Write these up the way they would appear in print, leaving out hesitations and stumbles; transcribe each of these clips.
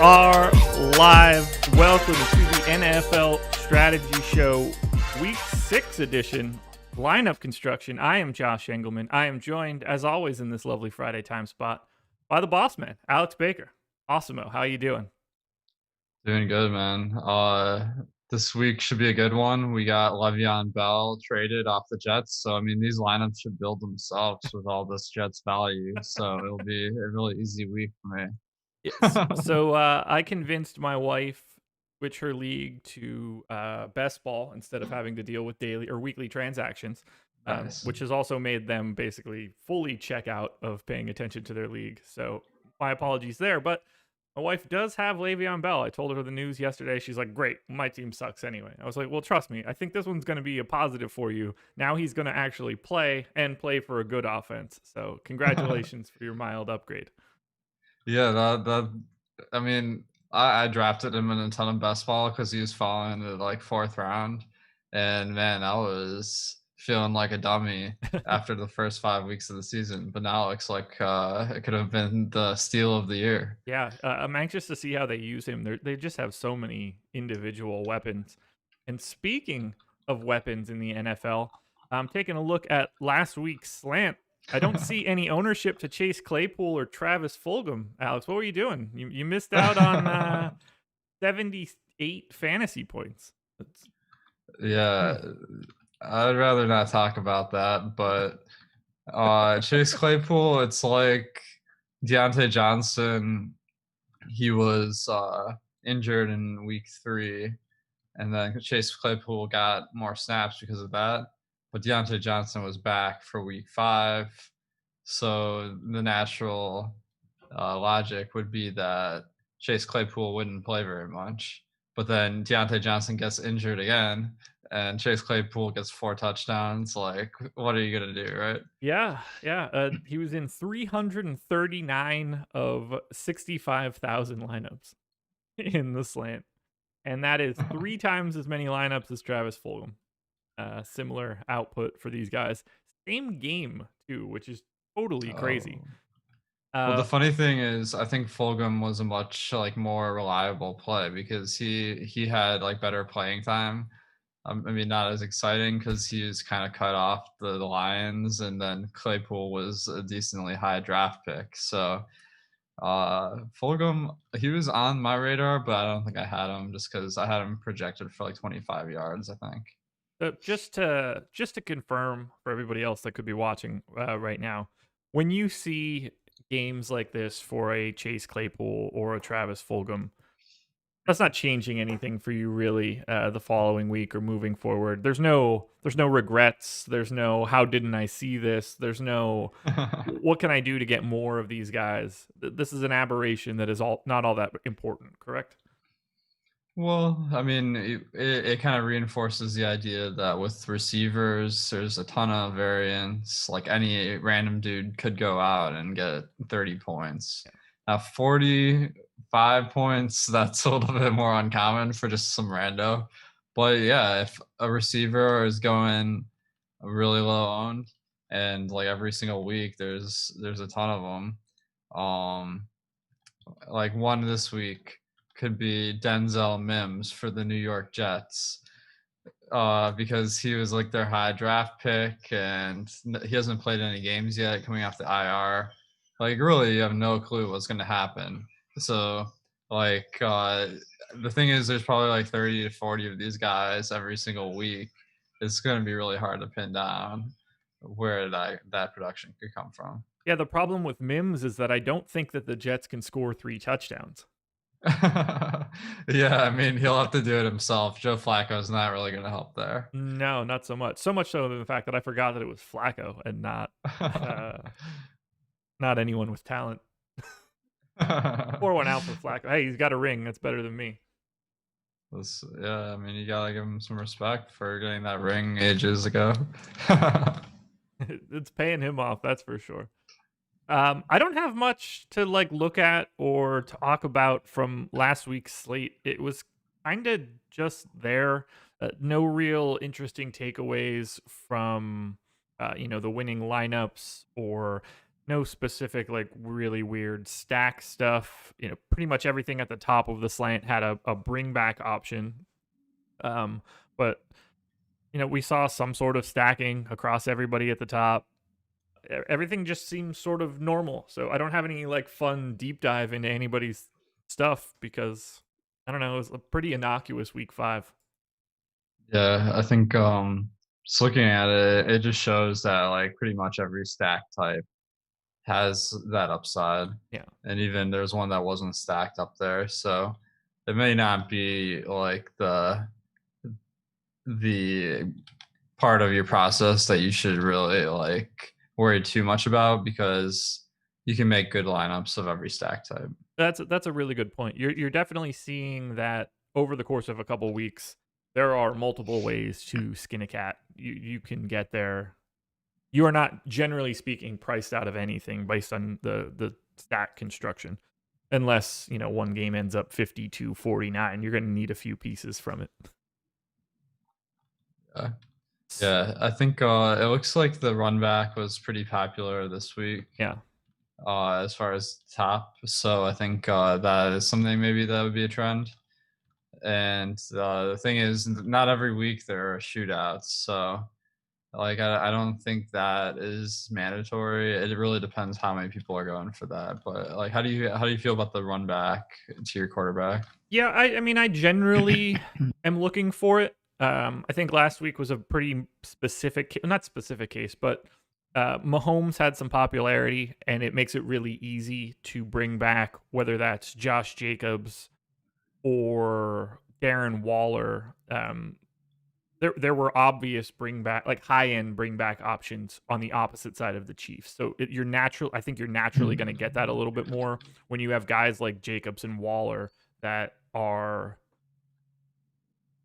are live. Welcome to the NFL Strategy Show Week 6 edition, lineup construction. I am Josh Engleman. I am joined, as always, in this lovely Friday time spot by the boss man, Alex Baker. Awesemo, how you doing? Doing good, man. This week should be a good one. We got Le'Veon Bell traded off the Jets, so I mean these lineups should build themselves with all this Jets value. So it'll be a really easy week for me. Yes. So I convinced my wife, switch her league to best ball instead of having to deal with daily or weekly transactions, Nice. which has also made them basically fully check out of paying attention to their league. So my apologies there, but my wife does have Le'Veon Bell. I told her the news yesterday. She's like, great, my team sucks anyway. I was like, well, trust me. I think this one's going to be a positive for you. Now he's going to actually play and play for a good offense. So congratulations for your mild upgrade. Yeah, that I mean, I drafted him in a ton of best ball because he was falling in the like 4th round, and man, I was feeling like a dummy after the first 5 weeks of the season. But now it looks like it could have been the steal of the year. Yeah, I'm anxious to see how they use him. They just have so many individual weapons. And speaking of weapons in the NFL, I'm taking a look at last week's slant. I don't see any ownership to Chase Claypool or Travis Fulgham. Alex, what were you doing? You missed out on 78 fantasy points. Yeah, I'd rather not talk about that, but Chase Claypool, it's like Deontay Johnson. He was injured in week 3, and then Chase Claypool got more snaps because of that. But Deontay Johnson was back for week 5, so the natural logic would be that Chase Claypool wouldn't play very much. But then Deontay Johnson gets injured again, and Chase Claypool gets 4 touchdowns. Like, what are you gonna do, right? Yeah. He was in 339 of 65,000 lineups in the slant. And that is 3 times as many lineups as Travis Fulgham. Similar output for these guys. Same game, too, which is totally crazy. Well, the funny thing is, I think Fulgham was a much like more reliable play because he had like better playing time. I mean, not as exciting because he was kind of cut off the Lions, and then Claypool was a decently high draft pick. So Fulgham, he was on my radar, but I don't think I had him just because I had him projected for like 25 yards, I think. Just to confirm for everybody else that could be watching right now, when you see games like this for a Chase Claypool or a Travis Fulgham, that's not changing anything for you really the following week or moving forward. There's no regrets. There's no how didn't I see this. There's no what can I do to get more of these guys. This is an aberration that is not all that important, correct? Well, I mean, it kind of reinforces the idea that with receivers, there's a ton of variance. Like any random dude could go out and get 30 points. Now, 45 points, that's a little bit more uncommon for just some rando. But yeah, if a receiver is going really low owned and like every single week there's a ton of them. Like one this week could be Denzel Mims for the New York Jets because he was like their high draft pick and he hasn't played any games yet coming off the IR. Like really you have no clue what's going to happen. So like the thing is there's probably like 30 to 40 of these guys every single week. It's going to be really hard to pin down where that production could come from. Yeah, the problem with Mims is that I don't think that the Jets can score 3 touchdowns. Yeah, I mean, he'll have to do it himself. Joe Flacco's not really going to help there. No, not so much. So much so than the fact that I forgot that it was Flacco and not anyone with talent. Pour one out for Flacco. Hey, he's got a ring. That's better than me. Yeah, I mean, you gotta give him some respect for getting that ring ages ago. It's paying him off, that's for sure. I don't have much to like look at or talk about from last week's slate. It was kind of just there. No real interesting takeaways from the winning lineups or no specific like really weird stack stuff. Pretty much everything at the top of the slant had a bring back option. But we saw some sort of stacking across everybody at the top. Everything just seems sort of normal. So I don't have any like fun deep dive into anybody's stuff because I don't know, it was a pretty innocuous week 5. Yeah, I think just looking at it, it just shows that like pretty much every stack type has that upside. Yeah. And even there's one that wasn't stacked up there. So it may not be like the part of your process that you should really like worry too much about because you can make good lineups of every stack type. That's a really good point. You're definitely seeing that over the course of a couple weeks, there are multiple ways to skin a cat. You can get there. You are not, generally speaking, priced out of anything based on the stack construction, unless one game ends up 52-49. You're going to need a few pieces from it. Yeah. Yeah, I think it looks like the run back was pretty popular this week. Yeah. As far as top, so I think that is something maybe that would be a trend. And the thing is, not every week there are shootouts, so like I don't think that is mandatory. It really depends how many people are going for that. But like, how do you feel about the run back to your quarterback? Yeah, I mean, I generally am looking for it. I think last week was a pretty specific, not specific case, but Mahomes had some popularity, and it makes it really easy to bring back whether that's Josh Jacobs or Darren Waller. There were obvious bring back, like high end bring back options on the opposite side of the Chiefs. So I think you're naturally going to get that a little bit more when you have guys like Jacobs and Waller that are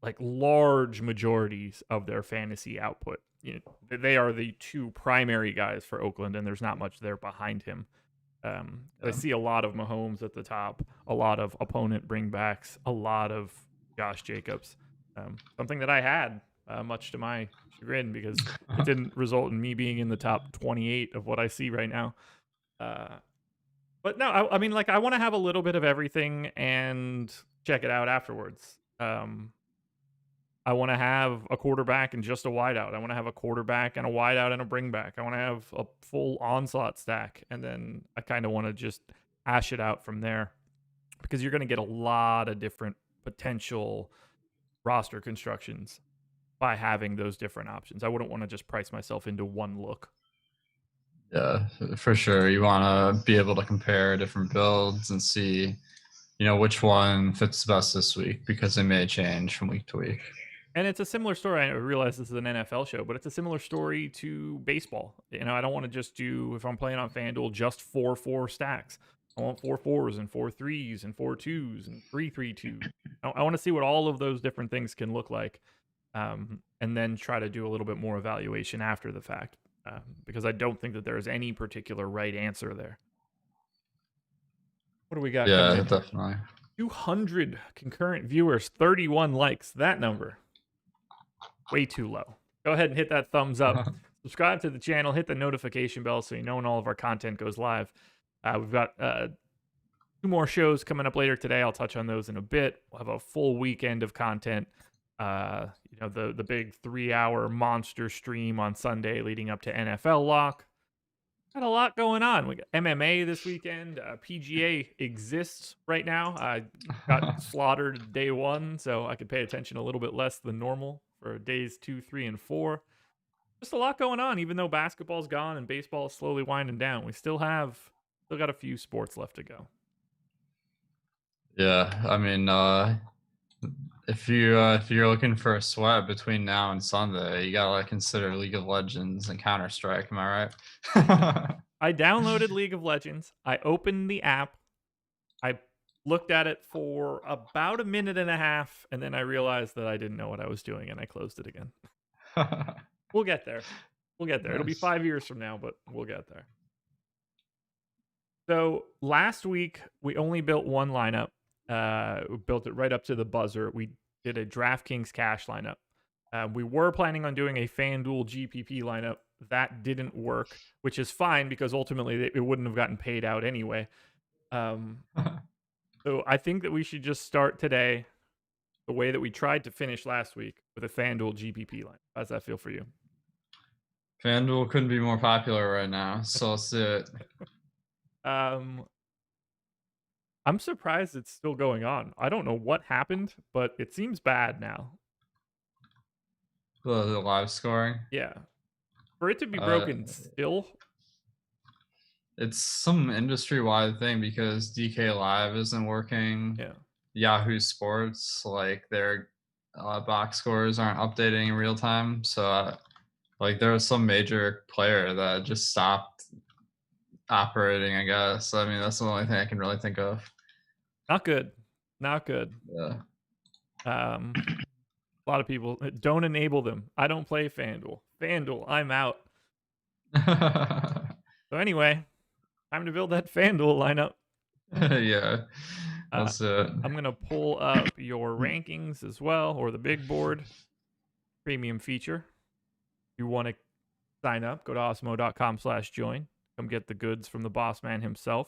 like large majorities of their fantasy output. They are the two primary guys for Oakland, and there's not much there behind him. I see a lot of Mahomes at the top, a lot of opponent bringbacks, a lot of Josh Jacobs. Something that I had, much to my chagrin, because it didn't result in me being in the top 28 of what I see right now. But no, I mean, like, I want to have a little bit of everything and check it out afterwards. I want to have a quarterback and just a wideout. I want to have a quarterback and a wideout and a bringback. I want to have a full onslaught stack. And then I kind of want to just hash it out from there because you're going to get a lot of different potential roster constructions by having those different options. I wouldn't want to just price myself into one look. Yeah, for sure. You want to be able to compare different builds and see, which one fits best this week because it may change from week to week. And it's a similar story. I realize this is an NFL show, but it's a similar story to baseball. I don't want to just do, if I'm playing on FanDuel, just 4-4 stacks. I want 4 4s and 4 3s and 4 2s and 3 3 2. I want to see what all of those different things can look like, and then try to do a little bit more evaluation after the fact, because I don't think that there is any particular right answer there. What do we got coming in? Definitely. 200 concurrent viewers, 31 likes. That number, way too low. Go ahead and hit that thumbs up. Subscribe to the channel. Hit the notification bell so you know when all of our content goes live. We've got 2 more shows coming up later today. I'll touch on those in a bit. We'll have a full weekend of content. The big 3-hour monster stream on Sunday leading up to NFL lock. Got a lot going on. We got MMA this weekend. PGA exists right now. I got slaughtered day 1, so I could pay attention a little bit less than normal for days 2, 3, and 4. Just a lot going on, even though basketball's gone and baseball is slowly winding down. We still got a few sports left to go. Yeah, I mean, if you're looking for a sweat between now and Sunday, you gotta consider League of Legends and Counter Strike. Am I right? I downloaded League of Legends. I opened the app. I looked at it for about a minute and a half, and then I realized that I didn't know what I was doing, and I closed it again. We'll get there. Nice. It'll be 5 years from now, but we'll get there. So last week, we only built one lineup. We built it right up to the buzzer. We did a DraftKings cash lineup. We were planning on doing a FanDuel GPP lineup that didn't work, which is fine because ultimately it wouldn't have gotten paid out anyway. So I think that we should just start today the way that we tried to finish last week with a FanDuel GPP line. How does that feel for you? FanDuel couldn't be more popular right now, so let's do it. I'm surprised it's still going on. I don't know what happened, but it seems bad now. The live scoring. Yeah. For it to be broken still. It's some industry-wide thing because DK Live isn't working. Yeah. Yahoo Sports, like their box scores aren't updating in real time. So like there was some major player that just stopped operating, I guess. I mean, that's the only thing I can really think of. Not good. Not good. Yeah. A lot of people don't enable them. I don't play FanDuel. FanDuel, I'm out. So anyway, time to build that FanDuel lineup. Yeah. That's it. I'm going to pull up your rankings as well, or the big board premium feature. If you want to sign up, go to awesemo.com/join. Come get the goods from the boss man himself.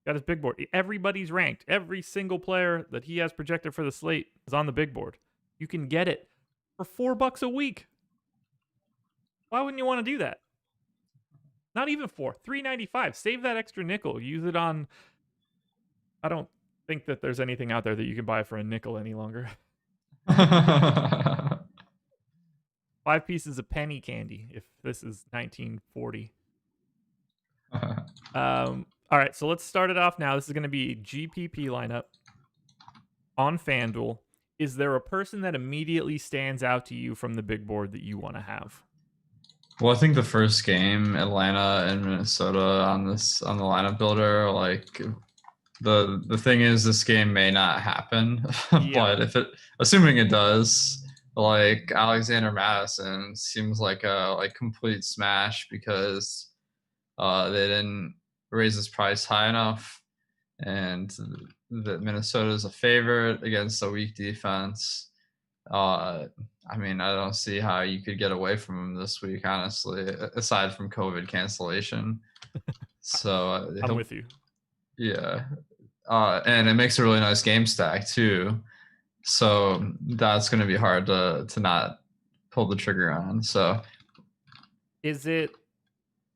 Got his big board. Everybody's ranked. Every single player that he has projected for the slate is on the big board. You can get it for $4 a week. Why wouldn't you want to do that? Not even $3.95. Save that extra nickel. Use it on. I don't think that there's anything out there that you can buy for a nickel any longer. 5 pieces of penny candy if this is 1940. All right, so let's start it off now. This is going to be GPP lineup on FanDuel. Is there a person that immediately stands out to you from the big board that you want to have? Well, I think the first game, Atlanta and Minnesota on the lineup builder, like the thing is this game may not happen, but if assuming it does, like Alexander Madison seems like a complete smash because they didn't raise his price high enough, and that Minnesota is a favorite against a weak defense. I mean, I don't see how you could get away from him this week, honestly, aside from COVID cancellation. So I'm with you. Yeah. And it makes a really nice game stack too. So that's going to be hard to not pull the trigger on. So how is it?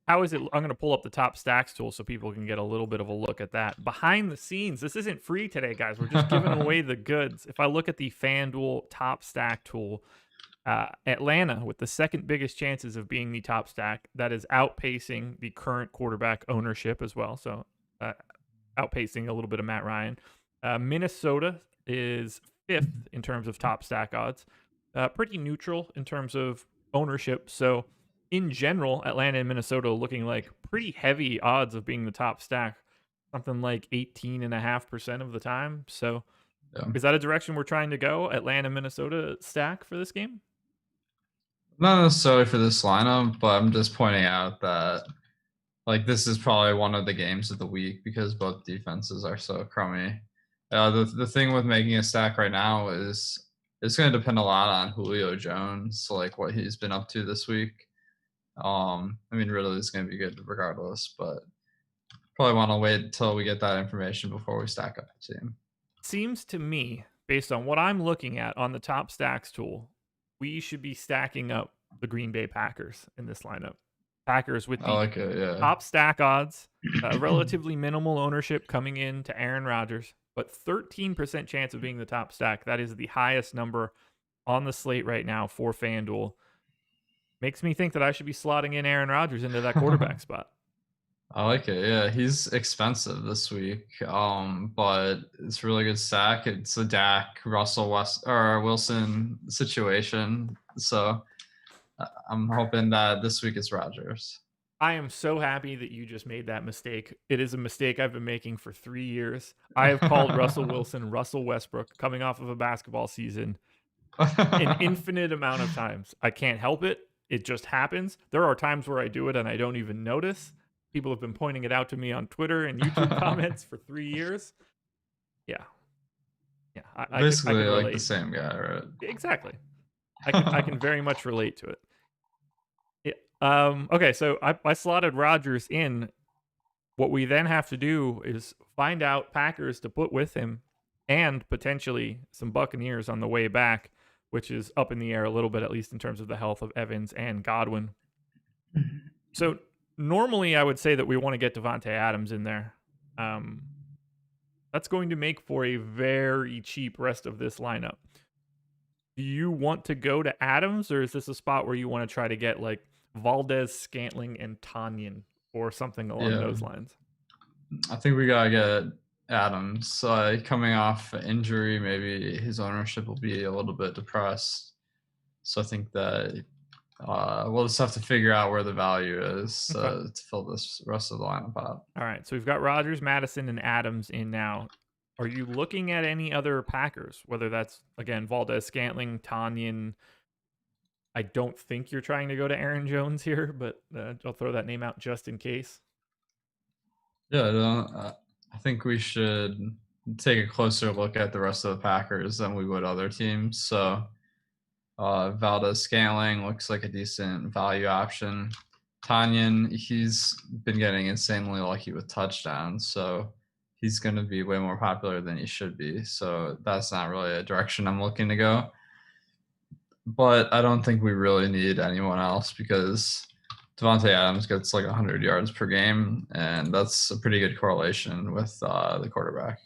I'm going to pull up the top stacks tool so people can get a little bit of a look at that. Behind the scenes, this isn't free today, guys. We're just giving away the goods. If I look at the FanDuel top stack tool, Atlanta with the second biggest chances of being the top stack, that is outpacing the current quarterback ownership as well. So outpacing a little bit of Matt Ryan. Minnesota is 5th in terms of top stack odds. Pretty neutral in terms of ownership. So in general, Atlanta and Minnesota looking like pretty heavy odds of being the top stack, something like 18.5% of the time. So is that a direction we're trying to go? Atlanta, Minnesota stack for this game? Not necessarily for this lineup, but I'm just pointing out that like this is probably one of the games of the week because both defenses are so crummy. The thing with making a stack right now is it's going to depend a lot on Julio Jones, like what he's been up to this week. I mean, really, it's going to be good regardless, but probably want to wait until we get that information before we stack up the team. Seems to me, based on what I'm looking at on the top stacks tool, we should be stacking up the Green Bay Packers in this lineup. Packers with the top stack odds, relatively minimal ownership coming in to Aaron Rodgers, but 13% chance of being the top stack. That is the highest number on the slate right now for FanDuel. Makes me think that I should be slotting in Aaron Rodgers into that quarterback spot. I like it. Yeah, he's expensive this week, but it's a really good stack. It's a Dak, Wilson situation. So I'm hoping that this week is Rodgers. I am so happy that you just made that mistake. It is a mistake I've been making for 3 years. I have called Russell Wilson Russell Westbrook coming off of a basketball season an infinite amount of times. I can't help it. It just happens. There are times where I do it and I don't even notice. People have been pointing it out to me on Twitter and YouTube comments for 3 years. Yeah. Basically, I can relate. Like the same guy, right? Exactly. I can very much relate to it. Okay, so I slotted Rodgers in. What we then have to do is find out Packers to put with him and potentially some Buccaneers on the way back, which is up in the air a little bit, at least in terms of the health of Evans and Godwin. So normally I would say that we want to get Devontae Adams in there. That's going to make for a very cheap rest of this lineup. Do you want to go to Adams, or is this a spot where you want to try to get like Valdez, Scantling, and Tanyan or something along Yeah, those lines? I think we gotta get Adams. Coming off injury, maybe his ownership will be a little bit depressed. So I think that we'll just have to figure out where the value is Okay. to fill this rest of the lineup out. All right. So we've got Rodgers, Madison, and Adams in now. Are you looking at any other Packers? Whether that's again Valdez, Scantling, Tanyan. I don't think you're trying to go to Aaron Jones here, but I'll throw that name out just in case. Yeah, I think we should take a closer look at the rest of the Packers than we would other teams. So Valdez Scantling looks like a decent value option. Tanyan, he's been getting insanely lucky with touchdowns, so he's going to be way more popular than he should be. So that's not really a direction I'm looking to go. But I don't think we really need anyone else because Devontae Adams gets like 100 yards per game, and that's a pretty good correlation with the quarterback.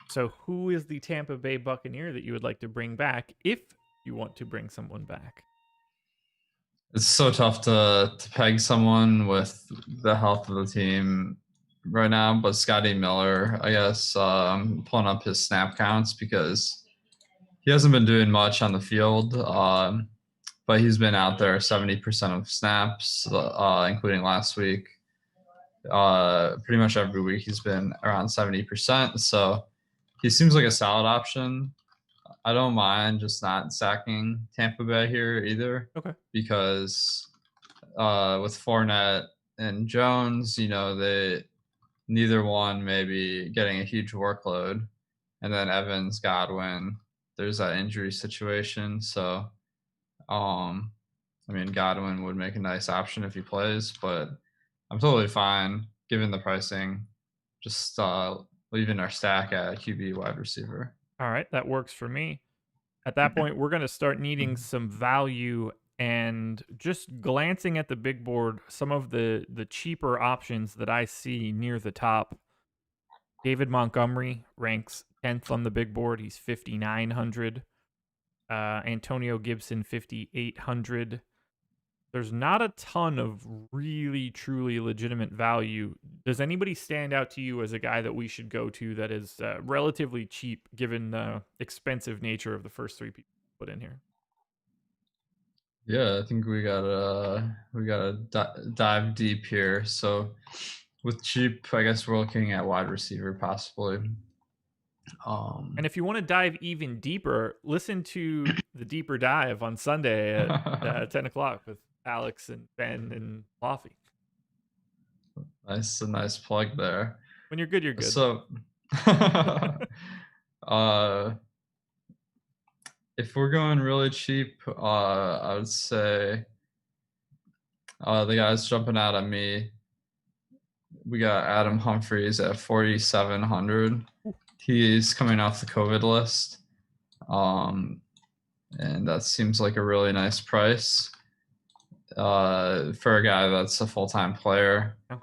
So who is the Tampa Bay Buccaneer that you would like to bring back if you want to bring someone back? It's so tough to peg someone with the health of the team right now, but Scotty Miller, I guess, I'm pulling up his snap counts because he hasn't been doing much on the field, but he's been out there 70% of snaps, including last week. Pretty much every week he's been around 70%. So he seems like a solid option. I don't mind just not sacking Tampa Bay here either. Okay. Because with Fournette and Jones, they neither one maybe getting a huge workload, and then Evans, Godwin, there's that injury situation. So, Godwin would make a nice option if he plays, but I'm totally fine given the pricing. Just leaving our stack at QB wide receiver. All right, that works for me. At that point, we're going to start needing some value, and just glancing at the big board, some of the cheaper options that I see near the top. David Montgomery ranks 10th on the big board. He's 5,900. Antonio Gibson 5,800. There's not a ton of really, truly legitimate value. Does anybody stand out to you as a guy that we should go to that is relatively cheap given the expensive nature of the first three people put in here? Yeah, I think we gotta dive deep here. So with cheap, I guess we're looking at wide receiver possibly. And if you want to dive even deeper, listen to the deeper dive on Sunday at 10 o'clock with Alex and Ben and Coffee. a nice plug there. When you're good, you're good. So, if we're going really cheap, I would say the guys jumping out at me. We got Adam Humphries at 4,700. He's coming off the COVID list, and that seems like a really nice price for a guy that's a full-time player. Yeah.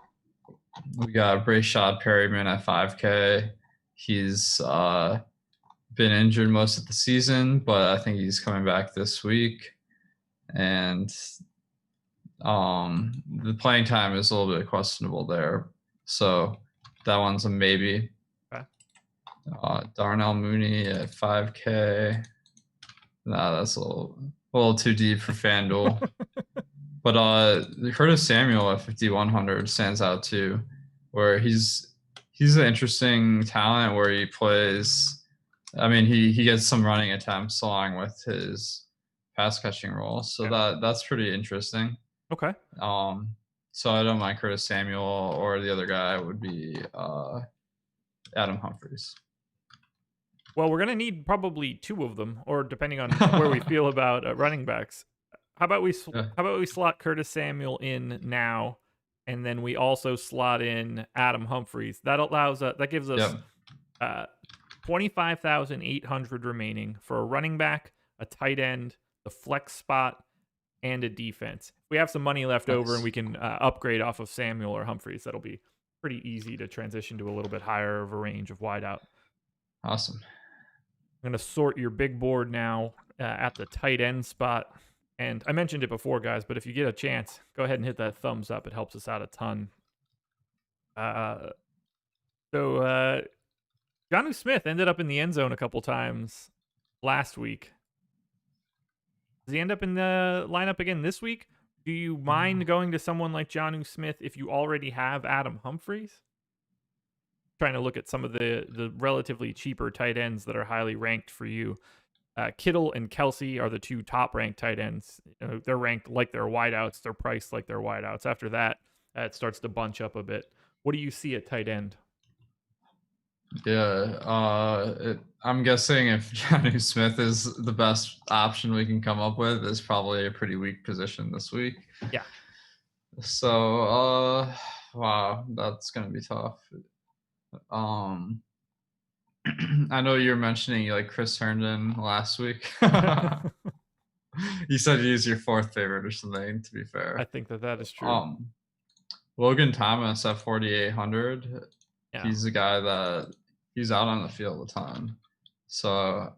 We got Brashad Perryman at 5K. He's been injured most of the season, but I think he's coming back this week. And the playing time is a little bit questionable there. So that one's a maybe. Okay. Darnell Mooney at 5K. No, that's a little too deep for FanDuel. But Curtis Samuel at 5,100 stands out too, where he's an interesting talent where he plays. He gets some running attempts along with his pass catching role, so that's pretty interesting. Okay. So I don't mind Curtis Samuel, or the other guy would be Adam Humphries. Well, we're going to need probably two of them, or depending on where we feel about running backs. How about we Yeah. how about we slot Curtis Samuel in now, and then we also slot in Adam Humphries. That gives us Yep. 25,800 remaining for a running back, a tight end, the flex spot, and a defense. If we have some money left over and Nice. we can upgrade off of Samuel or Humphries, that'll be pretty easy to transition to a little bit higher of a range of wideout. Awesome. I'm going to sort your big board now at the tight end spot. And I mentioned it before, guys, but if you get a chance, go ahead and hit that thumbs up. It helps us out a ton. Uh, so, Jonnu Smith ended up in the end zone a couple times last week. Does he end up in the lineup again this week? Do you mind going to someone like Jonnu Smith if you already have Adam Humphries? Trying to look at some of the relatively cheaper tight ends that are highly ranked for you. Kittle and Kelsey are the two top ranked tight ends. They're ranked like they're wideouts. They're priced like they're wideouts. After that, it starts to bunch up a bit. What do you see at tight end? Yeah. I'm guessing if Johnny Smith is the best option we can come up with, is probably a pretty weak position this week. Yeah. So, wow, that's gonna be tough. I know you were mentioning like Chris Herndon last week. You said he's your fourth favorite or something, to be fair. I think that is true. Logan Thomas at 4,800. Yeah. He's the guy that he's out on the field a ton. So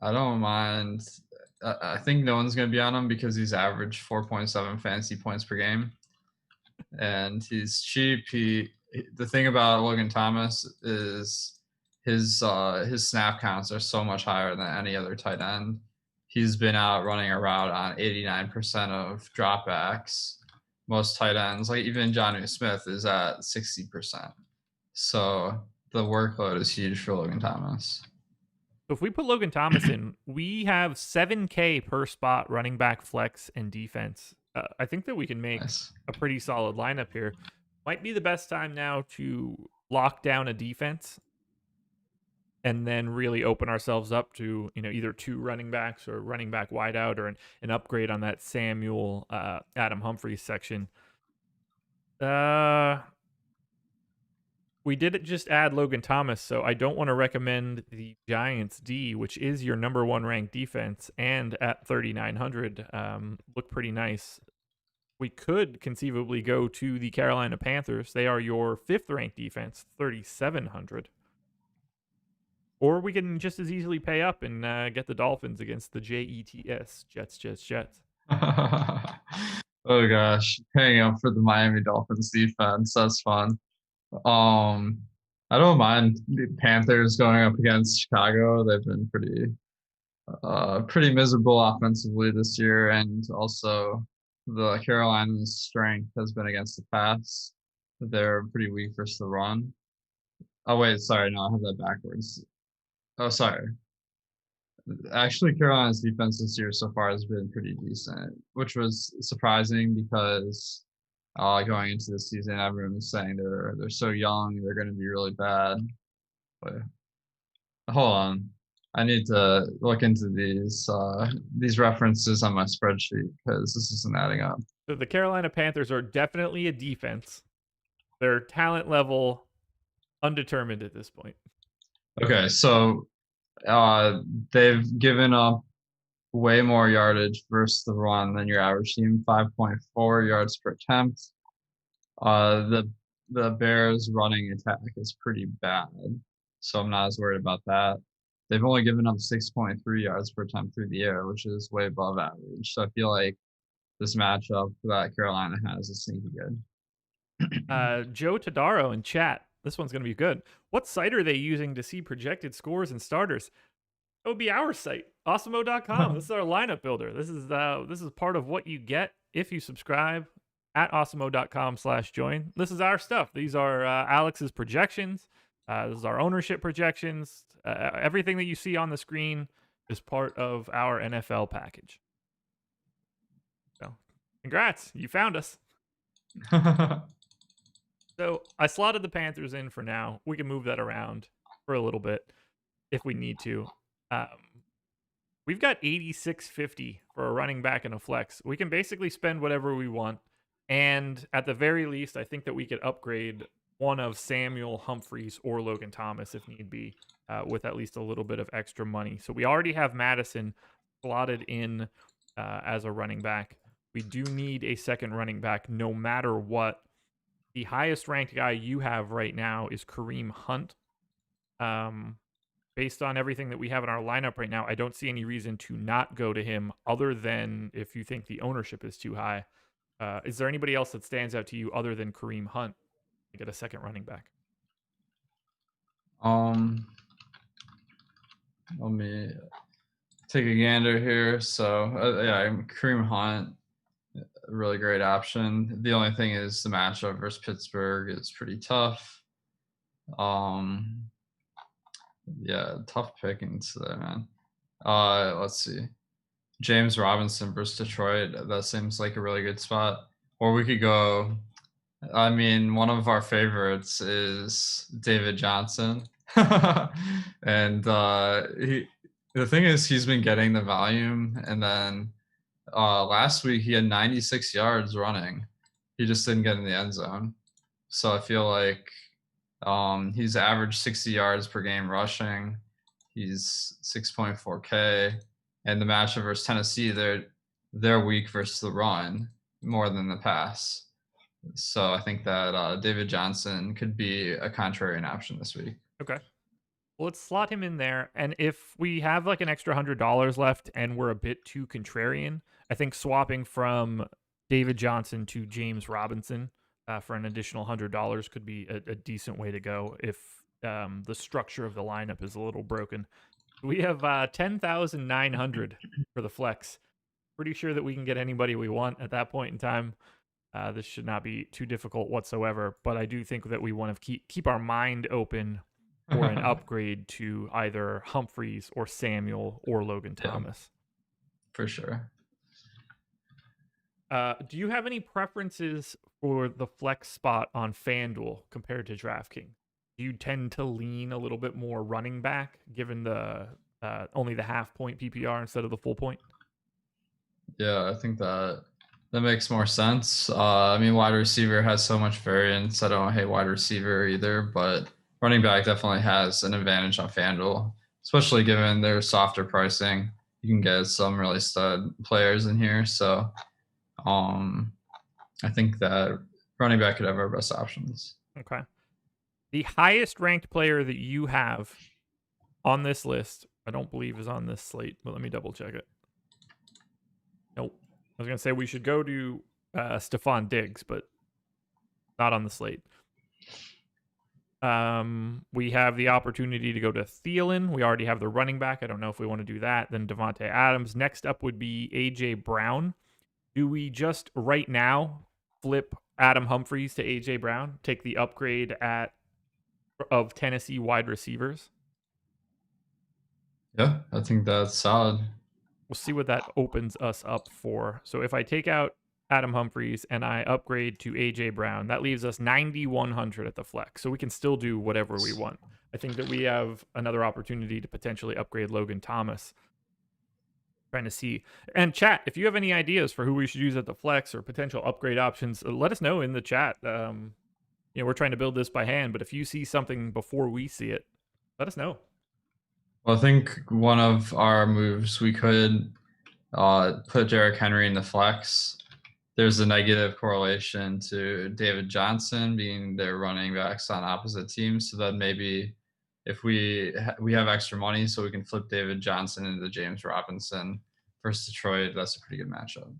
I don't mind. I think no one's going to be on him because he's averaged 4.7 fantasy points per game. And he's cheap. The thing about Logan Thomas is his snap counts are so much higher than any other tight end. He's been out running a route on 89% of dropbacks. Most tight ends, like even Jonnu Smith, is at 60%. So the workload is huge for Logan Thomas. So if we put Logan Thomas in, we have 7K per spot running back, flex, and defense. I think that we can make a pretty solid lineup here. Might be the best time now to lock down a defense and then really open ourselves up to, either two running backs or running back wideout or an upgrade on that Samuel Adam Humphries section. We did just add Logan Thomas, so I don't want to recommend the Giants D, which is your number one ranked defense, and at 3,900, look pretty nice. We could conceivably go to the Carolina Panthers. They are your fifth ranked defense, 3,700. Or we can just as easily pay up and get the Dolphins against the Jets, Jets. Oh gosh, paying up for the Miami Dolphins defense. That's fun. I don't mind the Panthers going up against Chicago. They've been pretty miserable offensively this year, and also the Carolina's strength has been against the pass. They're pretty weak versus the run. Oh wait, sorry, no, I have that backwards. Oh, sorry. Actually, Carolina's defense this year so far has been pretty decent, which was surprising because going into the season, everyone was saying they're so young, they're going to be really bad. But hold on, I need to look into these references on my spreadsheet because this isn't adding up. So the Carolina Panthers are definitely a defense. Their talent level undetermined at this point. Okay, so they've given up way more yardage versus the run than your average team, 5.4 yards per attempt. The Bears running attack is pretty bad, so I'm not as worried about that. They've only given up 6.3 yards per attempt through the air, which is way above average. So I feel like this matchup that Carolina has is sneaky good. Joe Tadaro in chat. This one's going to be good. What site are they using to see projected scores and starters? It would be our site, Awesemo.com. This is our lineup builder. This is part of what you get if you subscribe at Awesemo.com/join. This is our stuff. These are Alex's projections. This is our ownership projections. Everything that you see on the screen is part of our NFL package. So, congrats, you found us. So I slotted the Panthers in for now. We can move that around for a little bit if we need to. We've got 86.50 for a running back and a flex, we can basically spend whatever we want. And at the very least, I think that we could upgrade one of Samuel, Humphreys, or Logan Thomas if need be, with at least a little bit of extra money. So we already have Madison slotted in as a running back. We do need a second running back no matter what. The highest ranked guy you have right now is Kareem Hunt. Based on everything that we have in our lineup right now, I don't see any reason to not go to him other than if you think the ownership is too high. Is there anybody else that stands out to you other than Kareem Hunt to get a second running back? Let me take a gander here. So yeah, Kareem Hunt, a really great option. The only thing is the matchup versus Pittsburgh is pretty tough. Yeah, tough pickings there, man. Let's see. James Robinson versus Detroit. That seems like a really good spot. Or we could go. I mean, one of our favorites is David Johnson, and the thing is, he's been getting the volume, and then last week he had 96 yards running. He just didn't get in the end zone. So I feel like he's averaged 60 yards per game rushing. He's 6.4K, and the matchup versus Tennessee, they're weak versus the run more than the pass. So I think that David Johnson could be a contrarian option this week. Okay. Well, let's slot him in there. And if we have like an extra $100 left and we're a bit too contrarian, I think swapping from David Johnson to James Robinson for an additional $100 could be a decent way to go if the structure of the lineup is a little broken. We have 10,900 for the flex. Pretty sure that we can get anybody we want at that point in time. This should not be too difficult whatsoever, but I do think that we want to keep our mind open for an upgrade to either Humphreys or Samuel or Logan Thomas. For sure. Do you have any preferences for the flex spot on FanDuel compared to DraftKings? Do you tend to lean a little bit more running back, given the only the half point PPR instead of the full point? Yeah, I think that makes more sense. I mean, wide receiver has so much variance. I don't hate wide receiver either, but running back definitely has an advantage on FanDuel, especially given their softer pricing. You can get some really stud players in here. So I think that running back could have our best options. Okay. The highest ranked player that you have on this list, I don't believe is on this slate, but let me double check it. Nope. I was going to say we should go to Stephon Diggs, but not on the slate. We have the opportunity to go to Thielen. We already have the running back. I don't know if we want to do that. Then Devontae Adams. Next up would be A.J. Brown. Do we just right now flip Adam Humphreys to A.J. Brown? Take the upgrade of Tennessee wide receivers? Yeah, I think that's solid. We'll see what that opens us up for. So if I take out Adam Humphreys and I upgrade to A.J. Brown, that leaves us 9,100 at the flex. So we can still do whatever we want. I think that we have another opportunity to potentially upgrade Logan Thomas. Trying to see. And chat, if you have any ideas for who we should use at the flex or potential upgrade options, let us know in the chat. We're trying to build this by hand, but if you see something before we see it, let us know. Well, I think one of our moves, we could put Derrick Henry in the flex. There's a negative correlation to David Johnson being their running backs on opposite teams. So then maybe if we have extra money, so we can flip David Johnson into James Robinson versus Detroit, that's a pretty good matchup.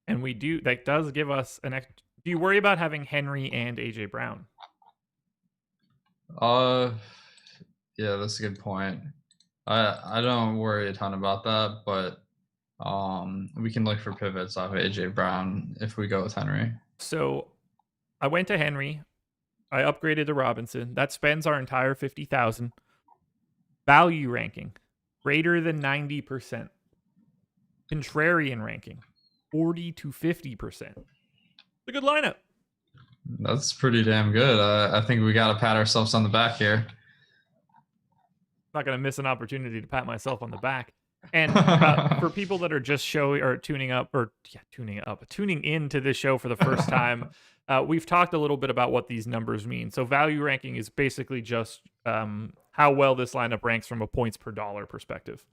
And we do, that does give us an extra. Do you worry about having Henry and A.J. Brown? Yeah, that's a good point. I don't worry a ton about that, but we can look for pivots off AJ Brown if we go with Henry. So I went to Henry. I upgraded to Robinson. That spends our entire 50,000. Value ranking, greater than 90%. Contrarian ranking, 40 to 50%. It's a good lineup. That's pretty damn good. I think we got to pat ourselves on the back here. Not going to miss an opportunity to pat myself on the back. And for people that are just showing or tuning into this show for the first time, we've talked a little bit about what these numbers mean. So value ranking is basically just how well this lineup ranks from a points per dollar perspective.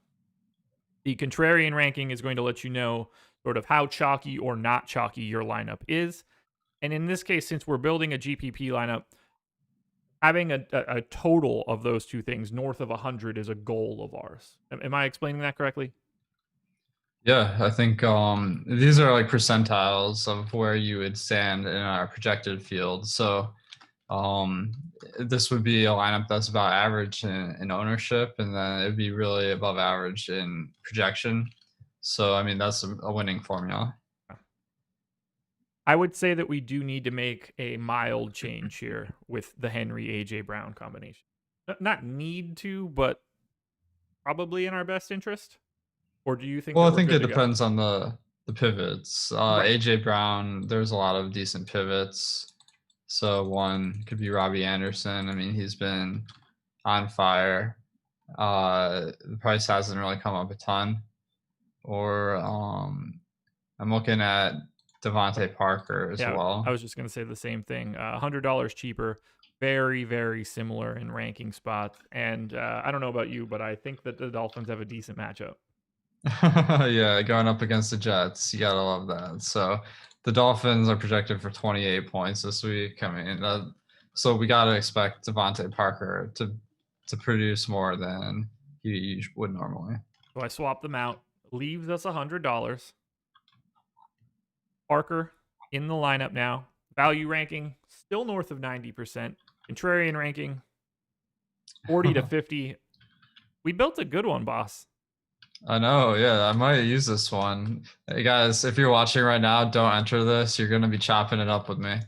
The contrarian ranking is going to let you know sort of how chalky or not chalky your lineup is. And in this case, since we're building a GPP lineup, having a total of those two things north of 100 is a goal of ours. Am I explaining that correctly? Yeah, I think these are like percentiles of where you would stand in our projected field. So this would be a lineup that's about average in ownership, and then it'd be really above average in projection. So I mean that's a winning formula. I would say that we do need to make a mild change here with the Henry AJ Brown combination. Not need to, but probably in our best interest. Or do you think Well, that I we're think good it to go? depends on the pivots. Right. AJ Brown, there's a lot of decent pivots. So one could be Robbie Anderson. I mean, he's been on fire. The price hasn't really come up a ton. Or I'm looking at Devontae Parker as Yeah, I well. was just going to say the same thing. $100 cheaper, very, very similar in ranking spots. And I don't know about you, but I think that the Dolphins have a decent matchup. Yeah, going up against the Jets, you gotta love that. So the Dolphins are projected for 28 points this week. I mean, so we gotta expect Devontae Parker to produce more than he would normally. So I swap them out, leaves us $100. Parker in the lineup now. Value ranking still north of 90%. Contrarian ranking 40 to 50. We built a good one, boss. I know, yeah, I might use this one. Hey guys, if you're watching right now, don't enter this. You're gonna be chopping it up with me.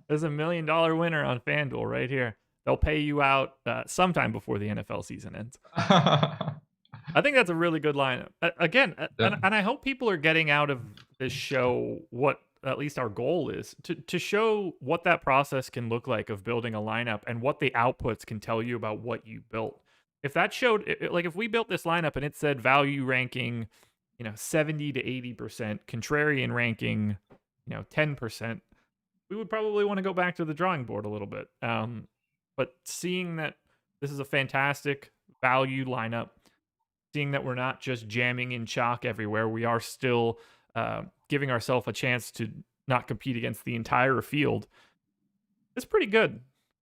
There's $1 million winner on FanDuel right here. They'll pay you out sometime before the NFL season ends. I think that's a really good lineup. Again, Yeah. and I hope people are getting out of this show what at least our goal is to show what that process can look like of building a lineup and what the outputs can tell you about what you built. If that showed, like, if we built this lineup and it said value ranking, 70 to 80%, contrarian ranking, 10%, we would probably want to go back to the drawing board a little bit. But seeing that this is a fantastic value lineup, seeing that we're not just jamming in chalk everywhere, we are still giving ourselves a chance to not compete against the entire field. It's pretty good.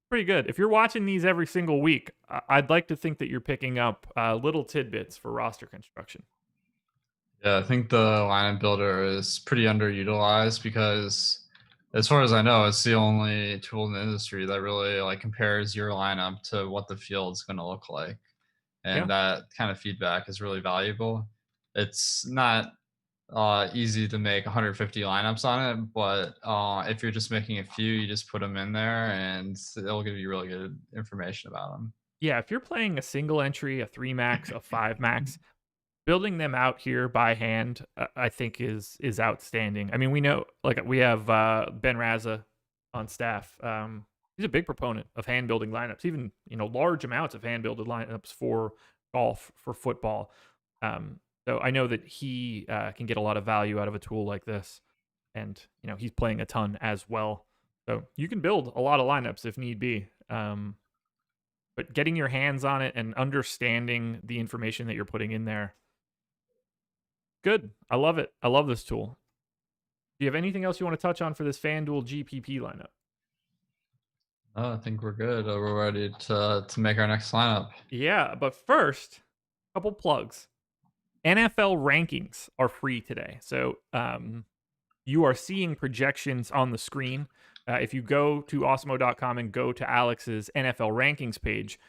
Pretty good. If you're watching these every single week, I'd like to think that you're picking up little tidbits for roster construction. Yeah, I think the lineup builder is pretty underutilized because, as far as I know, it's the only tool in the industry that really like compares your lineup to what the field's going to look like, Yeah. and that kind of feedback is really valuable. It's not easy to make 150 lineups on it, but if you're just making a few, you just put them in there, and it'll give you really good information about them. Yeah. If you're playing a single entry, a 3 max, a 5 max, building them out here by hand, I think is outstanding. I mean, we know, like, we have Ben Raza on staff. He's a big proponent of hand building lineups, even large amounts of hand builded lineups for golf, for football. So I know that he can get a lot of value out of a tool like this, and he's playing a ton as well. So you can build a lot of lineups if need be. But getting your hands on it and understanding the information that you're putting in there, good. I love it. I love this tool. Do you have anything else you want to touch on for this FanDuel GPP lineup? I think we're good. We're ready to make our next lineup. Yeah, but first, a couple plugs. NFL rankings are free today. So you are seeing projections on the screen. If you go to awesemo.com and go to Alex's NFL rankings page,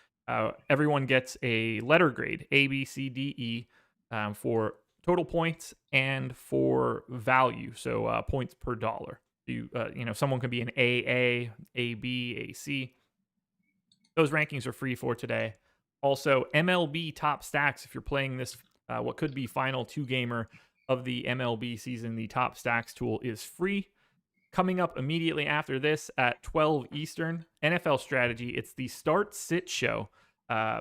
everyone gets a letter grade, A, B, C, D, E, for total points and for value. So points per dollar. Someone can be an AA, AB, AC. Those rankings are free for today. Also, MLB top stacks. If you're playing this, what could be final 2-gamer of the MLB season, the top stacks tool is free. Coming up immediately after this at 12 Eastern, NFL strategy. It's the start sit show.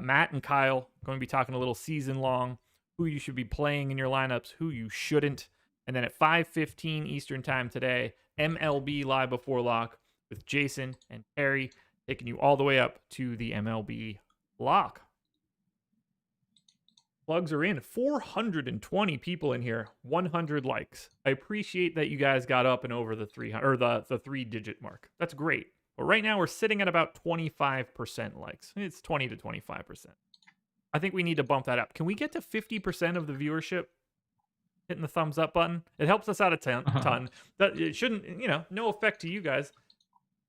Matt and Kyle going to be talking a little season long, who you should be playing in your lineups, who you shouldn't. And then at 5:15 Eastern time today, MLB Live Before Lock with Jason and Terry taking you all the way up to the MLB lock. Plugs are in. 420 people in here. 100 likes. I appreciate that you guys got up and over the 300 or the 3-digit mark. That's great. But right now we're sitting at about 25% likes. It's 20 to 25%. I think we need to bump that up. Can we get to 50% of the viewership hitting the thumbs up button? It helps us out a ton. It shouldn't, no effect to you guys.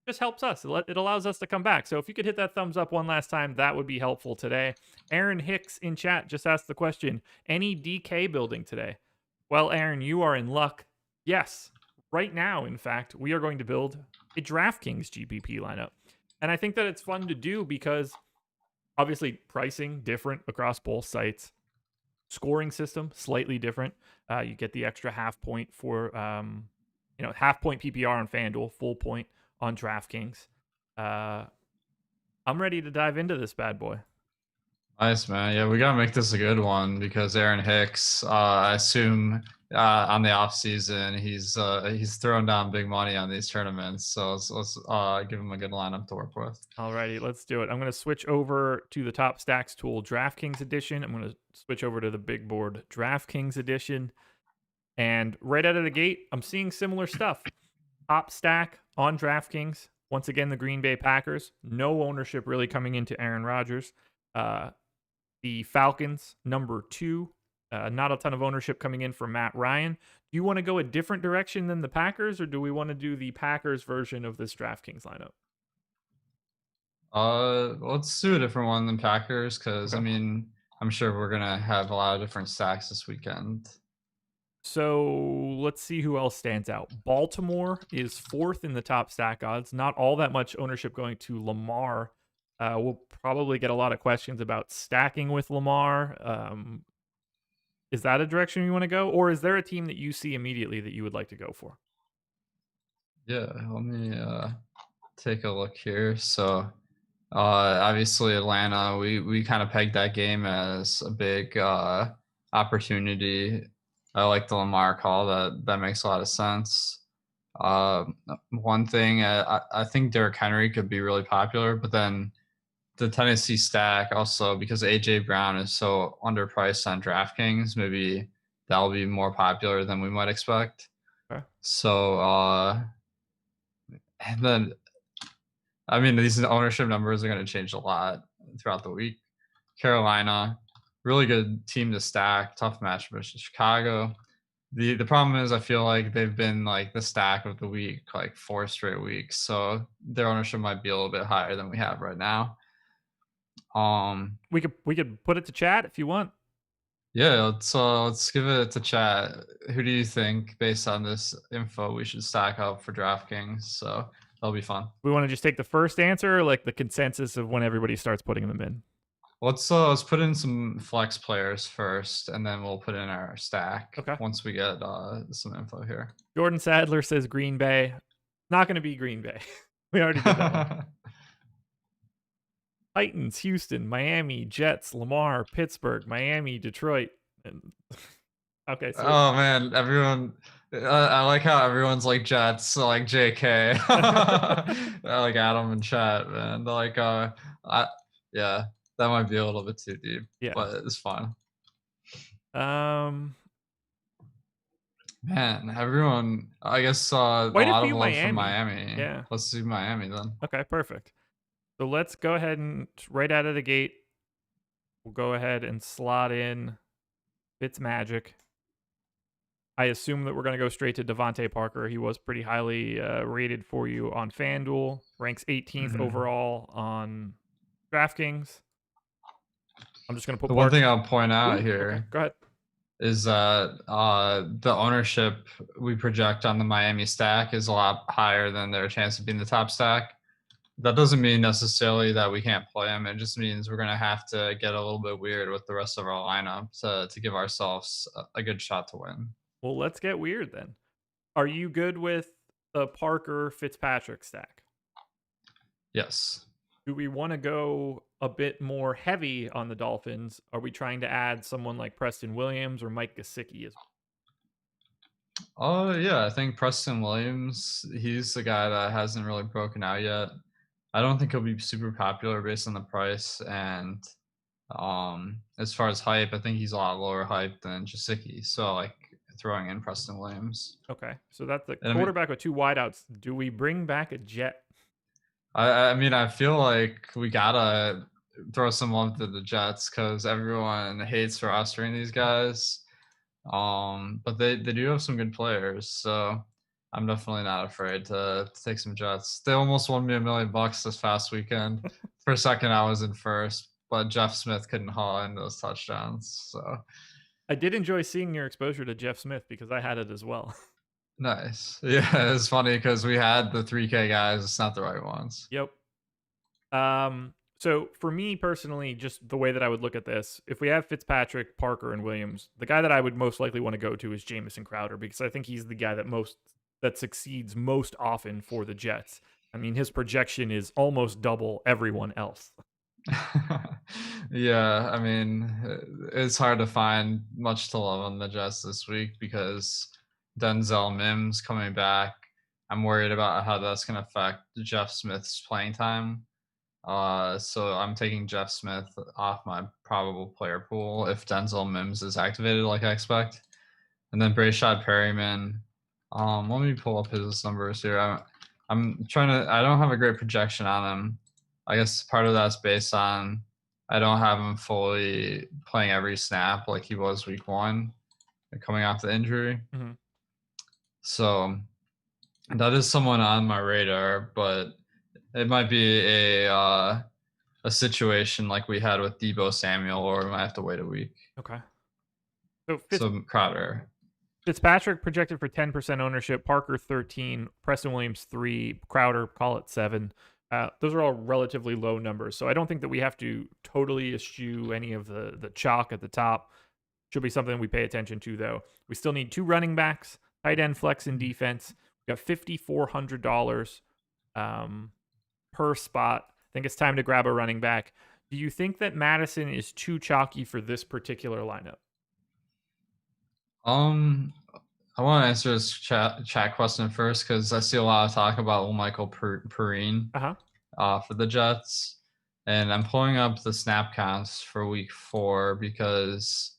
Just helps us. It allows us to come back. So if you could hit that thumbs up one last time, that would be helpful today. Aaron Hicks in chat just asked the question, any DK building today? Well, Aaron, you are in luck. Yes. Right now, in fact, we are going to build a DraftKings GPP lineup. And I think that it's fun to do because obviously pricing different across both sites. Scoring system slightly different. You get the extra half point for half point PPR on FanDuel, full point on DraftKings. I'm ready to dive into this bad boy. Nice, man. Yeah, we gotta make this a good one because Aaron Hicks, I assume on the off season he's throwing down big money on these tournaments. So let's give him a good lineup to work with. Alrighty, let's do it. I'm gonna switch over to the Top Stacks tool DraftKings edition. I'm gonna switch over to the big board DraftKings edition. And right out of the gate, I'm seeing similar stuff. Top stack on DraftKings. Once again, the Green Bay Packers. No ownership really coming into Aaron Rodgers. The Falcons, number 2. Not a ton of ownership coming in for Matt Ryan. Do you want to go a different direction than the Packers, or do we want to do the Packers version of this DraftKings lineup? Let's do a different one than Packers because, Okay. I mean, I'm sure we're going to have a lot of different stacks this weekend. So let's see who else stands out. Baltimore is 4th in the top stack odds. Not all that much ownership going to Lamar. We'll probably get a lot of questions about stacking with Lamar. Is that a direction you want to go? Or is there a team that you see immediately that you would like to go for? Yeah, let me take a look here. So obviously Atlanta, we kind of pegged that game as a big opportunity. I like the Lamar call. That makes a lot of sense. One thing, I think Derrick Henry could be really popular, but then the Tennessee stack also, because AJ Brown is so underpriced on DraftKings, maybe that'll be more popular than we might expect. Okay. So and then I mean, these ownership numbers are going to change a lot throughout the week. Carolina, really good team to stack. Tough match versus Chicago. The problem is I feel like they've been like the stack of the week, like 4 straight weeks. So their ownership might be a little bit higher than we have right now. We could put it to chat if you want. Yeah, let's give it to chat. Who do you think, based on this info, we should stack up for DraftKings? So that'll be fun. We want to just take the first answer, or like the consensus of when everybody starts putting them in. Let's put in some flex players first, and then we'll put in our stack. Okay. Once we get some info here. Jordan Sadler says Green Bay. Not going to be Green Bay. We already did that one. Titans, Houston, Miami, Jets, Lamar, Pittsburgh, Miami, Detroit. Okay. So oh man, everyone. I like how everyone's like Jets, like JK, like Adam and chat, man. They're like, yeah, that might be a little bit too deep. Yeah, but it's fine. Man, everyone. I guess a lot of love from Miami. Yeah. Let's do Miami then. Okay, perfect. So let's go ahead and right out of the gate, we'll go ahead and slot in Fitzmagic. I assume that we're going to go straight to Devontae Parker. He was pretty highly rated for you on FanDuel. Ranks 18th overall on DraftKings. I'm just going to put the one thing I'll point out here. Okay, go ahead. Is that the ownership we project on the Miami stack is a lot higher than their chance of being the top stack. That doesn't mean necessarily that we can't play them. It just means we're going to have to get a little bit weird with the rest of our lineup to give ourselves a good shot to win. Well, let's get weird then. Are you good with the Parker Fitzpatrick stack? Yes. Do we want to go a bit more heavy on the Dolphins? Are we trying to add someone like Preston Williams or Mike Gesicki as Oh yeah, I think Preston Williams, he's the guy that hasn't really broken out yet. I don't think he'll be super popular based on the price. And as far as hype, I think he's a lot lower hype than Jasicki. So I like throwing in Preston Williams. okay? So that's the And I mean, quarterback with two wideouts. Do we bring back a Jet? I mean, I feel like we gotta throw some love to the Jets because everyone hates rostering these guys. But they do have some good players, so I'm definitely not afraid to take some Jets. They almost won me $1 million this past weekend. For a second, I was in first, but Jeff Smith couldn't haul in those touchdowns. So I did enjoy seeing your exposure to Jeff Smith because I had it as well. nice. Yeah, it's funny because we had the 3K guys. It's not the right ones. Yep. So for me personally, just the way that I would look at this, if we have Fitzpatrick, Parker, and Williams, the guy that I would most likely want to go to is Jamison Crowder because I think he's the guy that succeeds most often for the Jets. I mean, his projection is almost double everyone else. Yeah, I mean, it's hard to find much to love on the Jets this week because Denzel Mims coming back. I'm worried about how that's going to affect Jeff Smith's playing time. So I'm taking Jeff Smith off my probable player pool if Denzel Mims is activated like I expect. And then Brayshad Perryman. Let me pull up his numbers here. I'm trying to. I don't have a great projection on him. I guess part of that's based on I don't have him fully playing every snap like he was week one, coming off the injury. Mm-hmm. So that is someone on my radar, but it might be a situation like we had with Debo Samuel, or we might have to wait a week. Okay. So So Crowder. Fitzpatrick projected for 10% ownership, Parker 13, Preston Williams 3, Crowder call it 7. Those are all relatively low numbers, so I don't think that we have to totally eschew any of the chalk at the top. Should be something we pay attention to though. We still need 2 running backs, tight end flex and defense. We got $5,400 per spot. I think it's time to grab a running back. Do you think that Madison is too chalky for this particular lineup? I want to answer this chat question first because I see a lot of talk about Michael Perrine for the Jets, and I'm pulling up the snap counts for week 4 because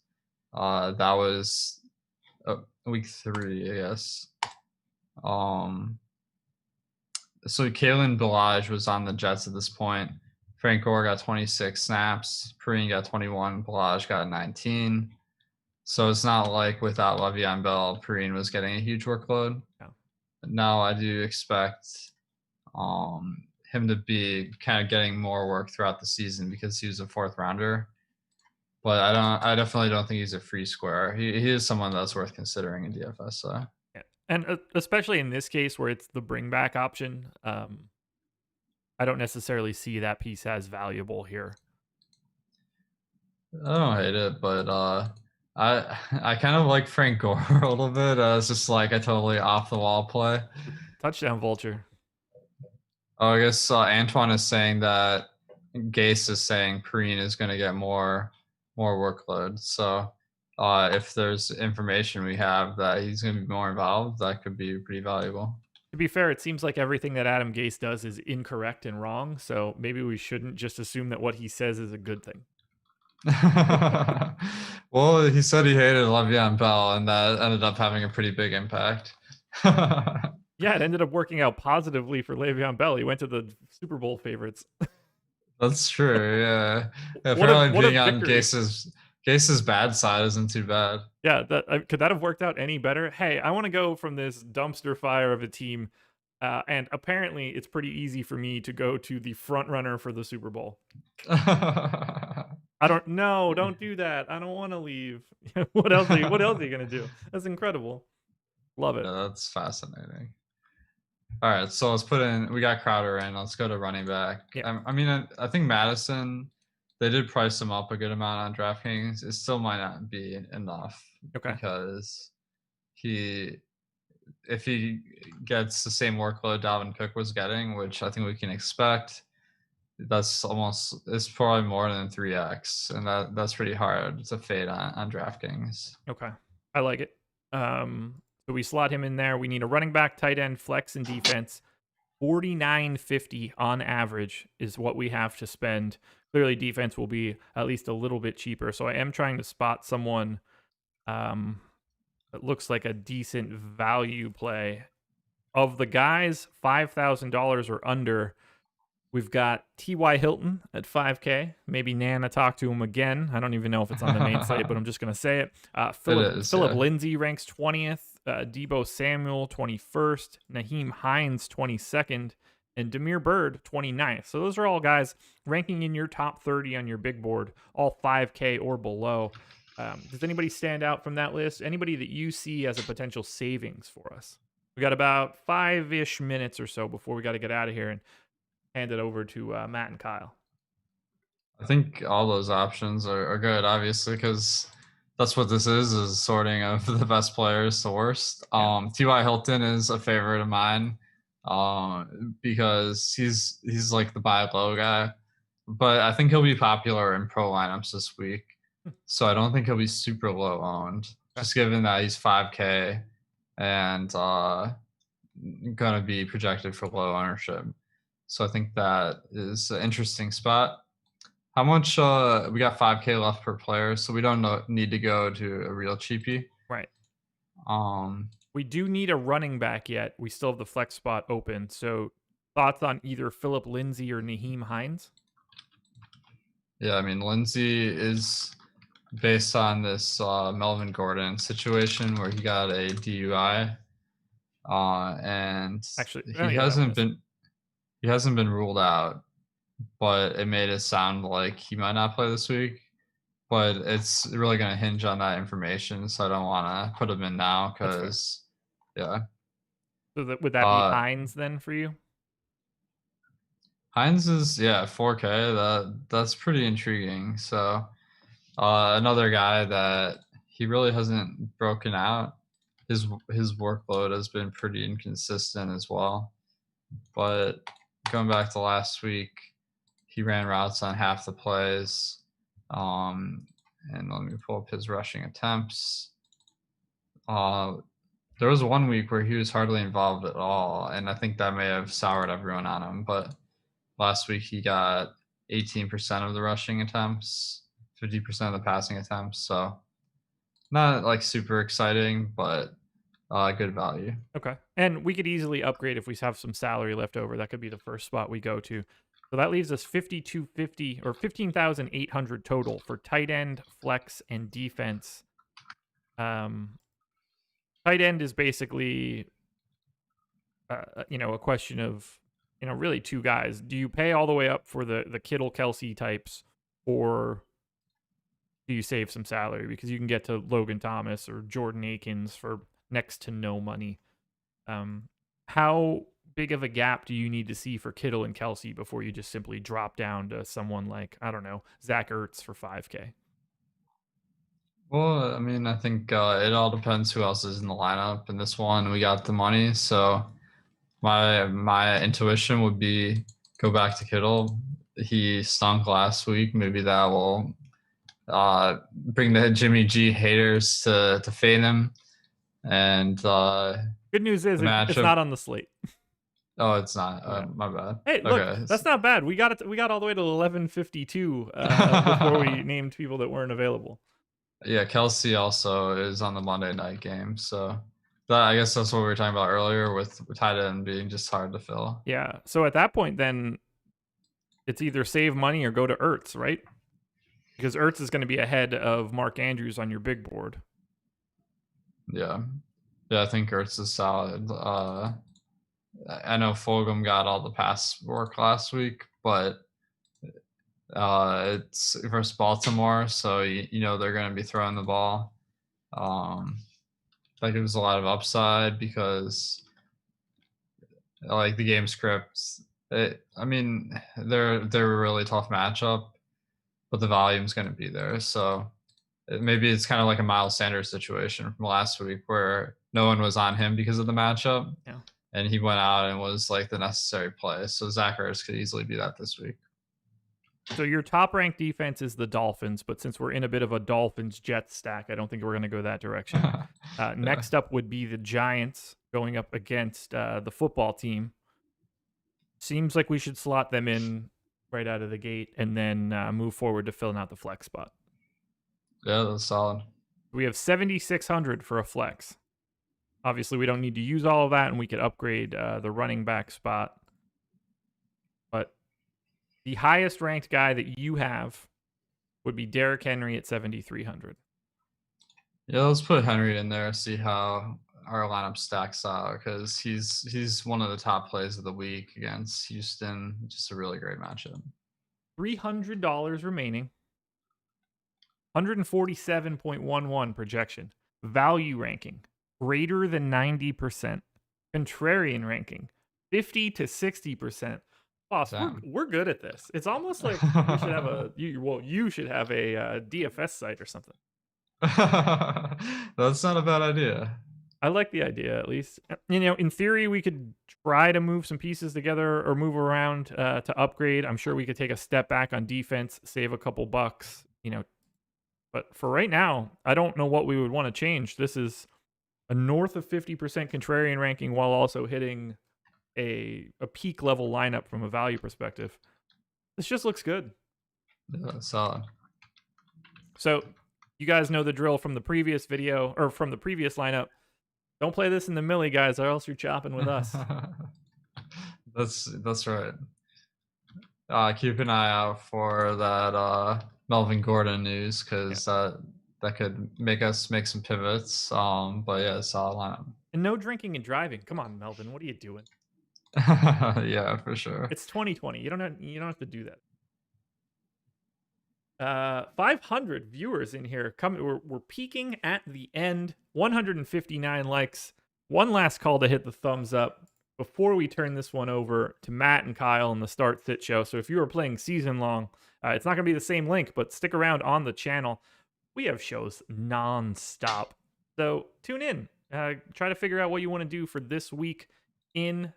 that was week 3, I guess. So Kalen Ballage was on the Jets at this point. Frank Gore got 26 snaps, Perrine got 21, Ballage got 19. So it's not like without Le'Veon Bell, Perrine was getting a huge workload. Yeah. Now I do expect him to be kind of getting more work throughout the season because he was a 4th rounder. But I definitely don't think he's a free square. He is someone that's worth considering in DFS. So. Yeah. And especially in this case where it's the bring back option, I don't necessarily see that piece as valuable here. I don't hate it, but I kind of like Frank Gore a little bit. It's just like a totally off the wall play. Touchdown vulture. Oh, I guess Antoine is saying that Gase is saying Perrine is going to get more workload. So if there's information we have that he's going to be more involved, that could be pretty valuable. To be fair, it seems like everything that Adam Gase does is incorrect and wrong. So maybe we shouldn't just assume that what he says is a good thing. Well, he said he hated Le'Veon Bell, and that ended up having a pretty big impact. Yeah, it ended up working out positively for Le'Veon Bell. He went to the Super Bowl favorites. That's true. Yeah. Apparently, being on Gase's bad side isn't too bad. Yeah, could that have worked out any better? Hey, I want to go from this dumpster fire of a team, and apparently it's pretty easy for me to go to the front runner for the Super Bowl. Don't do that. I don't want to leave. What else are you gonna do? That's incredible. Love it. Yeah, that's fascinating. All right, so let's put in. We got Crowder in. Let's go to running back. Yeah. I mean, I think Madison. They did price him up a good amount on DraftKings. It still might not be enough because if he gets the same workload Dalvin Cook was getting, which I think we can expect, it's probably more than 3x, and that's pretty hard to fade on DraftKings. Okay. I like it. So we slot him in there. We need a running back, tight end, flex, and defense. 49.50 on average is what we have to spend. Clearly, defense will be at least a little bit cheaper. So I am trying to spot someone that looks like a decent value play. Of the guys, $5,000 or under, we've got T.Y. Hilton at 5K. Maybe Nana talk to him again. I don't even know if it's on the main slate, but I'm just going to say it. It Philip is, yeah. Lindsay ranks 20th. Debo Samuel 21st. Naheem Hines 22nd. And Damiere Byrd 29th. So those are all guys ranking in your top 30 on your big board, all 5K or below. Does anybody stand out from that list? Anybody that you see as a potential savings for us? We got about 5-ish minutes or so before we got to get out of here and hand it over to Matt and Kyle. I think all those options are good, obviously, because that's what this is sorting of the best players to worst. Yeah. T.Y. Hilton is a favorite of mine because he's like the buy low guy, but I think he'll be popular in pro lineups this week. So I don't think he'll be super low owned, just given that he's 5K and going to be projected for low ownership. So I think that is an interesting spot. How much? We got 5K left per player, so we don't need to go to a real cheapie. Right. Um, We do need a running back yet. We still have the flex spot open. So thoughts on either Philip Lindsay or Naheem Hines? Yeah, I mean, Lindsay is based on this Melvin Gordon situation where he got a DUI, and Actually, he hasn't been ruled out, but it made it sound like he might not play this week. But it's really going to hinge on that information, so I don't want to put him in now because, yeah. So would that be Hines then for you? Hines is 4K. That's pretty intriguing. So another guy that he really hasn't broken out. His workload has been pretty inconsistent as well. But going back to last week, he ran routes on half the plays. And let me pull up his rushing attempts. There was one week where he was hardly involved at all, and I think that may have soured everyone on him. But last week he got 18% of the rushing attempts, 50% of the passing attempts. So not like super exciting, but good value. Okay. And we could easily upgrade if we have some salary left over. That could be the first spot we go to. So that leaves us 5,250 or 15,800 total for tight end, flex, and defense. Tight end is basically, a question of, really two guys. Do you pay all the way up for the Kittle Kelsey types, or do you save some salary because you can get to Logan Thomas or Jordan Akins for next to no money? How big of a gap do you need to see for Kittle and Kelsey before you just simply drop down to someone like, I don't know, Zach Ertz for 5K? Well, I mean, I think it all depends who else is in the lineup. In this one, we got the money, so my intuition would be go back to Kittle. He stunk last week. Maybe that will bring the Jimmy G haters to fade him. And good news is it's not on the slate. Oh, it's not. My bad. Hey, look, that's not bad. We got all the way to 11:52 before we named people that weren't available. Yeah, Kelsey also is on the Monday night game, so I guess that's what we were talking about earlier with tight end being just hard to fill. Yeah. So at that point, then it's either save money or go to Ertz, right? Because Ertz is going to be ahead of Mark Andrews on your big board. Yeah. I think Ertz is solid. I know Fulgham got all the pass work last week, but it's versus Baltimore, so they're going to be throwing the ball. That gives a lot of upside because, like, the game scripts. They're a really tough matchup, but the volume's going to be there. So maybe it's kind of like a Miles Sanders situation from last week where no one was on him because of the matchup. Yeah. And he went out and was like the necessary play. So Zach Ertz could easily be that this week. So your top ranked defense is the Dolphins, but since we're in a bit of a Dolphins Jets stack, I don't think we're going to go that direction. Yeah. Next up would be the Giants going up against the football team. Seems like we should slot them in right out of the gate and then move forward to filling out the flex spot. Yeah, that's solid. We have 7,600 for a flex. Obviously, we don't need to use all of that, and we could upgrade the running back spot. But the highest ranked guy that you have would be Derrick Henry at 7,300. Yeah, let's put Henry in there, see how our lineup stacks out, because he's one of the top plays of the week against Houston. Just a really great matchup. $300 remaining. 147.11 projection. Value ranking, greater than 90%. Contrarian ranking, 50 to 60%. Boss, we're good at this. It's almost like we should have you should have a DFS site or something. That's not a bad idea. I like the idea, at least. In theory, we could try to move some pieces together or move around to upgrade. I'm sure we could take a step back on defense, save a couple bucks, But for right now, I don't know what we would want to change. This is a north of 50% contrarian ranking while also hitting a peak level lineup from a value perspective. This just looks good. Yeah, solid. So you guys know the drill from the previous video or from the previous lineup. Don't play this in the millie, guys, or else you're chopping with us. That's right. Keep an eye out for that Melvin Gordon news, because that could make us make some pivots. But yeah, solid lineup. And no drinking and driving. Come on, Melvin, what are you doing? Yeah, for sure. It's 2020. You don't have to do that. 500 viewers in here. We're peaking at the end. 159 likes. One last call to hit the thumbs up before we turn this one over to Matt and Kyle in the Start Sit Show. So if you are playing season long, it's not going to be the same link, but stick around on the channel. We have shows nonstop. So tune in. Try to figure out what you want to do for this week in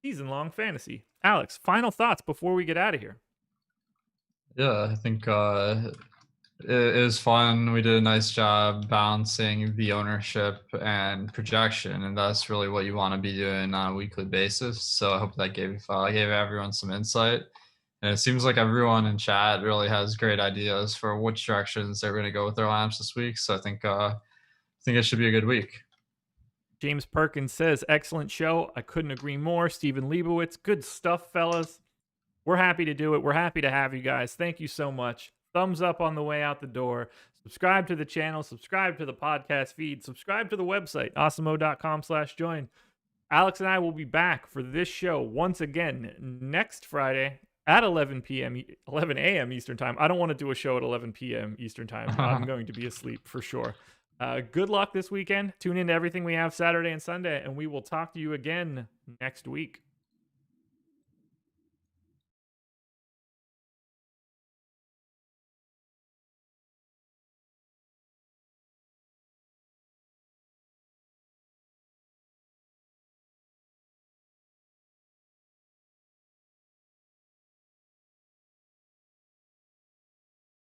season-long fantasy. Alex, final thoughts before we get out of here. Yeah, I think it was fun. We did a nice job balancing the ownership and projection, and that's really what you want to be doing on a weekly basis. So I hope that gave everyone some insight. And it seems like everyone in chat really has great ideas for which directions they're going to go with their lineups this week. So I think it should be a good week. James Perkins says, excellent show. I couldn't agree more. Stephen Leibowitz, good stuff, fellas. We're happy to do it. We're happy to have you guys. Thank you so much. Thumbs up on the way out the door. Subscribe to the channel. Subscribe to the podcast feed. Subscribe to the website, awesemo.com/join. Alex and I will be back for this show once again next Friday at 11 a.m. Eastern time. I don't want to do a show at 11 p.m. Eastern time. I'm going to be asleep for sure. Good luck this weekend. Tune into everything we have Saturday and Sunday, and we will talk to you again next week.